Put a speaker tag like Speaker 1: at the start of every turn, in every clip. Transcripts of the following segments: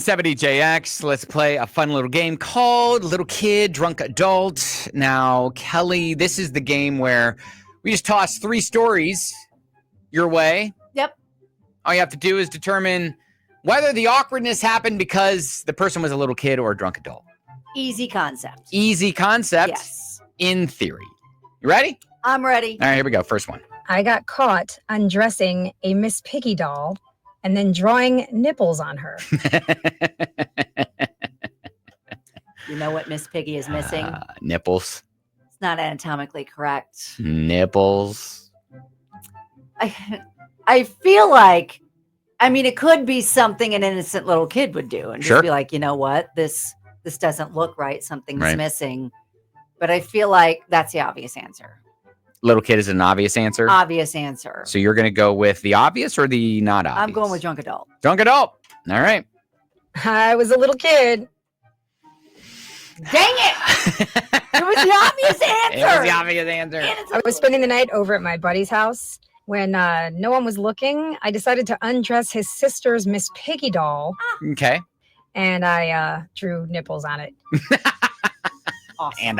Speaker 1: WJX. Let's play a fun little game called Little Kid, Drunk Adult. Now, Kelly, this is the game where we just toss 3 stories your way.
Speaker 2: Yep.
Speaker 1: All you have to do is determine whether the awkwardness happened because the person was a little kid or a drunk adult.
Speaker 2: Easy concept.
Speaker 1: Easy concept.
Speaker 2: Yes.
Speaker 1: In theory. You ready?
Speaker 2: I'm ready.
Speaker 1: All right, here we go. First one.
Speaker 3: I got caught undressing a Miss Piggy doll and then drawing nipples on her.
Speaker 2: You know what Miss Piggy is missing?
Speaker 1: Nipples.
Speaker 2: It's not anatomically correct.
Speaker 1: Nipples.
Speaker 2: I feel like, I mean, it could be something an innocent little kid would do and just be like, you know what, this doesn't look right. Something's missing. But I feel like that's the obvious answer.
Speaker 1: Little kid is an obvious answer?
Speaker 2: Obvious answer.
Speaker 1: So you're going to go with the obvious or the not obvious?
Speaker 2: I'm going with drunk adult.
Speaker 1: Drunk adult. All right.
Speaker 3: I was a little kid.
Speaker 2: Dang it! It was the obvious answer.
Speaker 1: It was the obvious answer.
Speaker 3: I was spending the night over at my buddy's house. When no one was looking, I decided to undress his sister's Miss Piggy doll.
Speaker 1: Okay.
Speaker 3: And I drew nipples on it.
Speaker 2: Awesome.
Speaker 1: And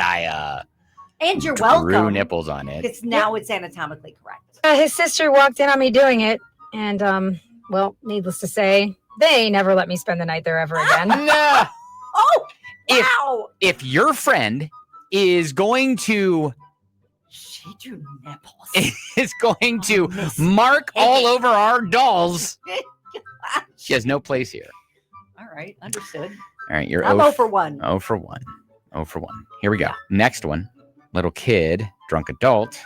Speaker 2: and you're
Speaker 1: drew
Speaker 2: welcome.
Speaker 1: nipples on it.
Speaker 2: Because now it's anatomically correct.
Speaker 3: His sister walked in on me doing it. And, well, needless to say, they never let me spend the night there ever again.
Speaker 1: No.
Speaker 2: Oh, wow.
Speaker 1: If your friend is going to...
Speaker 2: She drew nipples.
Speaker 1: Is going to mark all over our dolls. She has no place here.
Speaker 2: All right, understood.
Speaker 1: All right, you're
Speaker 2: I'm 0 for 1.
Speaker 1: 0 for 1. 0 for 1. Here we go. Next one. Little kid, drunk adult.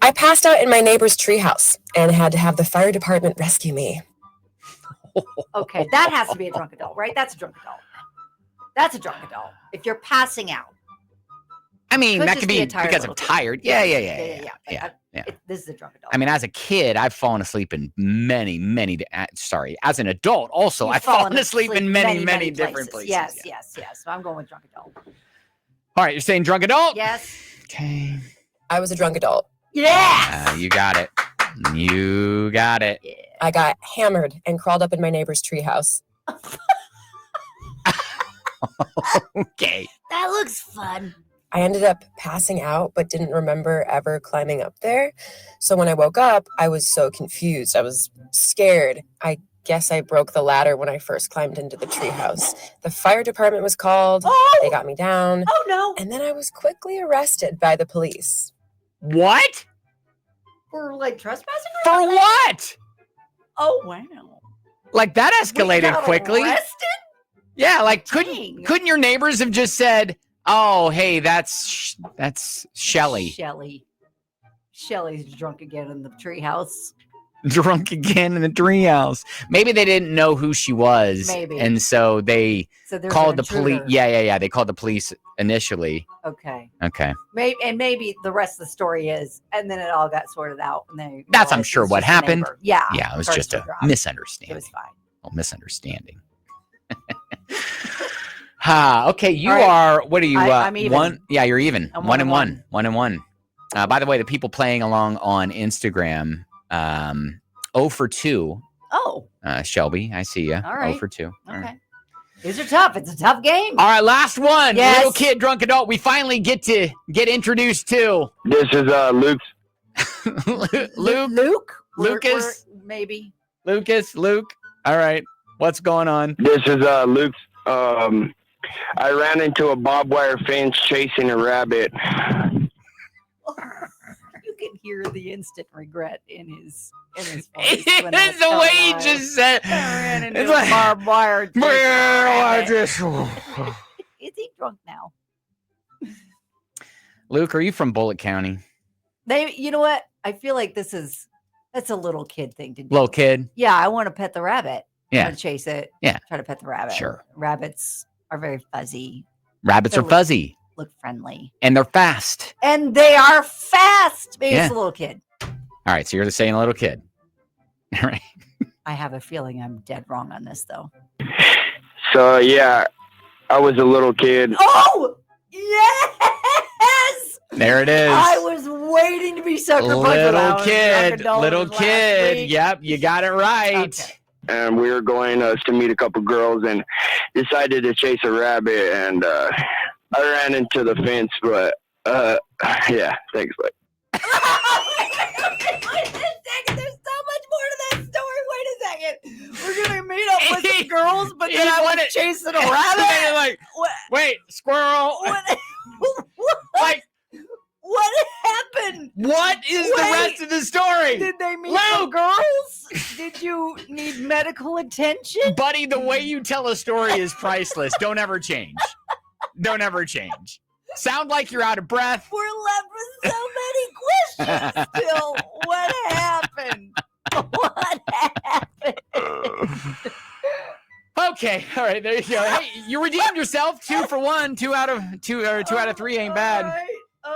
Speaker 4: I passed out in my neighbor's treehouse and had to have the fire department rescue me.
Speaker 2: Okay, that has to be a drunk adult, right? That's a drunk adult. That's a drunk adult. If you're passing out.
Speaker 1: I mean,
Speaker 2: Could
Speaker 1: that
Speaker 2: just
Speaker 1: could
Speaker 2: be
Speaker 1: be
Speaker 2: a tired
Speaker 1: because I'm
Speaker 2: little kid.
Speaker 1: tired. Yeah.
Speaker 2: This is a drunk adult.
Speaker 1: I mean, as a kid, I've fallen asleep in many, as an adult also,
Speaker 2: You've
Speaker 1: I've fallen asleep in many different places.
Speaker 2: Yes. So I'm going with drunk adult.
Speaker 1: All right, you're saying drunk adult?
Speaker 2: Yes.
Speaker 1: Okay.
Speaker 4: I was a drunk adult.
Speaker 2: Yes.
Speaker 1: You got it. You got it.
Speaker 2: Yeah.
Speaker 4: I got hammered and crawled up in my neighbor's treehouse.
Speaker 1: Okay.
Speaker 2: That looks fun.
Speaker 4: I ended up passing out, but didn't remember ever climbing up there. So when I woke up, I was so confused. I was scared. I guess I broke the ladder when I first climbed into the treehouse. The fire department was called.
Speaker 2: Oh!
Speaker 4: They got me down.
Speaker 2: Oh, no.
Speaker 4: And then I was quickly arrested by the police.
Speaker 1: What?
Speaker 2: For like trespassing?
Speaker 1: For what?
Speaker 2: Oh, wow.
Speaker 1: Like that
Speaker 2: We
Speaker 1: escalated
Speaker 2: got
Speaker 1: quickly.
Speaker 2: arrested?
Speaker 1: Yeah, like
Speaker 2: Dang.
Speaker 1: couldn't your neighbors have just said, "Oh, hey, that's Shelly
Speaker 2: Shelly's drunk again in the treehouse.
Speaker 1: drunk again in the treehouse." Maybe they didn't know who she was,
Speaker 2: Maybe.
Speaker 1: and so they
Speaker 2: So there's
Speaker 1: called
Speaker 2: an
Speaker 1: the police.
Speaker 2: intruder.
Speaker 1: Yeah. They called the police initially.
Speaker 2: Okay.
Speaker 1: Okay,
Speaker 2: Maybe the rest of the story is, and then it all got sorted out. And they
Speaker 1: That's, I'm
Speaker 2: realized it
Speaker 1: sure,
Speaker 2: was
Speaker 1: what
Speaker 2: just a
Speaker 1: happened.
Speaker 2: neighbor. Yeah.
Speaker 1: yeah, it was
Speaker 2: First
Speaker 1: just a
Speaker 2: drop.
Speaker 1: misunderstanding.
Speaker 2: It was fine.
Speaker 1: Misunderstanding. Okay, you
Speaker 2: All right.
Speaker 1: are. What are you?
Speaker 2: I'm even.
Speaker 1: One. Yeah, you're even.
Speaker 2: I'm
Speaker 1: 1 and
Speaker 2: 1
Speaker 1: 1. 1 and 1. By the way, the people playing along on Instagram, 0 for 2.
Speaker 2: Oh,
Speaker 1: Shelby, I see you.
Speaker 2: All right.
Speaker 1: 0 for 2. All
Speaker 2: okay.
Speaker 1: right.
Speaker 2: These are tough. It's a tough game.
Speaker 1: All right, last one.
Speaker 2: Yes.
Speaker 1: Little kid, drunk adult. We finally get to get introduced to
Speaker 5: This is Luke.
Speaker 1: Luke.
Speaker 2: We're-
Speaker 1: Lucas?
Speaker 2: we're- maybe.
Speaker 1: Luke. All right. What's going on?
Speaker 5: This is Luke. I ran into a barbed wire fence chasing a rabbit.
Speaker 2: You can hear the instant regret in his voice. when that's
Speaker 1: the way he
Speaker 2: going on.
Speaker 1: just said.
Speaker 2: I ran into
Speaker 1: It's
Speaker 2: a
Speaker 1: like-
Speaker 2: barbed wire.
Speaker 1: I just.
Speaker 2: Is he drunk now?
Speaker 1: Luke, are you from Bullitt County?
Speaker 2: You know what? I feel like that's a little kid thing to do.
Speaker 1: Little kid?
Speaker 2: Yeah, I want to pet the rabbit. I
Speaker 1: Yeah.
Speaker 2: want to chase it.
Speaker 1: Yeah.
Speaker 2: Try to pet the rabbit.
Speaker 1: Sure.
Speaker 2: Rabbits are very fuzzy,
Speaker 1: Rabbits are
Speaker 2: They're-
Speaker 1: fuzzy
Speaker 2: look friendly,
Speaker 1: and they're fast.
Speaker 2: and they are fast. Maybe it's
Speaker 1: Yeah.
Speaker 2: a little kid.
Speaker 1: All right, so you're saying a little kid. All right.
Speaker 2: I have a feeling I'm dead wrong on this, though.
Speaker 5: So yeah, I was a little kid.
Speaker 2: Oh, yes!
Speaker 1: There it is.
Speaker 2: I was waiting to be sucker punched. when I
Speaker 1: Little
Speaker 2: was
Speaker 1: kid.
Speaker 2: drunk adult
Speaker 1: Little
Speaker 2: last
Speaker 1: kid.
Speaker 2: week.
Speaker 1: Yep, you got it right.
Speaker 2: Okay.
Speaker 5: and we were going to meet a couple girls and decided to chase a rabbit, and I ran into the fence, but yeah, thanks, bud.
Speaker 2: Wait a second. There's so much more to that story. Wait a second. We're gonna meet up with some girls, but then I was chasing a rabbit.
Speaker 1: Like, wait, squirrel. Like,
Speaker 2: what happened?
Speaker 1: What is the rest of the story?
Speaker 2: Did they meet some girls? Did you need medical attention?
Speaker 1: Buddy, the way you tell a story is priceless. Don't ever change. Don't ever change. Sound like you're out of breath.
Speaker 2: We're left with so many questions still. What happened? What happened?
Speaker 1: Okay, all right, there you go. Hey, you redeemed yourself. 2 for 1. 2 out of 3 ain't bad.
Speaker 2: All right.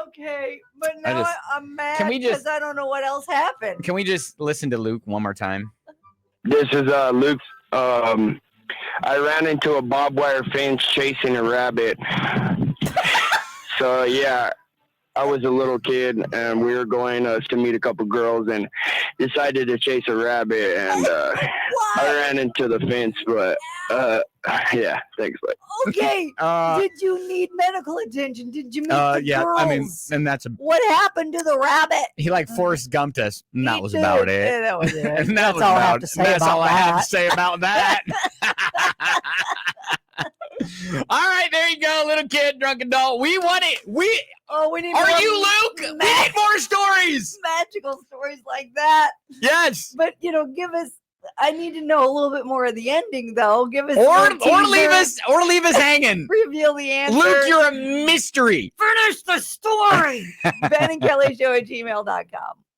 Speaker 2: Okay, but now I'm mad because I don't know what else happened.
Speaker 1: Can we just listen to Luke one more time?
Speaker 5: This is Luke. I ran into a barbed wire fence chasing a rabbit. So yeah, I was a little kid, and we were going to meet a couple girls, and decided to chase a rabbit, and I ran into the fence, but yeah, thanks, bud.
Speaker 2: Okay, did you need medical attention? Did you meet the
Speaker 1: yeah,
Speaker 2: girls?
Speaker 1: I mean, and that's
Speaker 2: what happened to the rabbit?
Speaker 1: He like Forrest Gumped us, and that was about it.
Speaker 2: Yeah, that was it.
Speaker 1: And
Speaker 2: that's all I have to say
Speaker 1: that's
Speaker 2: about
Speaker 1: all I
Speaker 2: that.
Speaker 1: have to say about that. All right, there you go, little kid, drunk adult. We want it. We
Speaker 2: need.
Speaker 1: Are
Speaker 2: more
Speaker 1: you Luke? We need more stories.
Speaker 2: Magical stories like that.
Speaker 1: Yes.
Speaker 2: But give us. I need to know a little bit more of the ending, though. Give us
Speaker 1: or leave us hanging.
Speaker 2: Reveal the answer.
Speaker 1: Luke, you're a mystery.
Speaker 2: Finish the story. BenandKellyShow@gmail.com.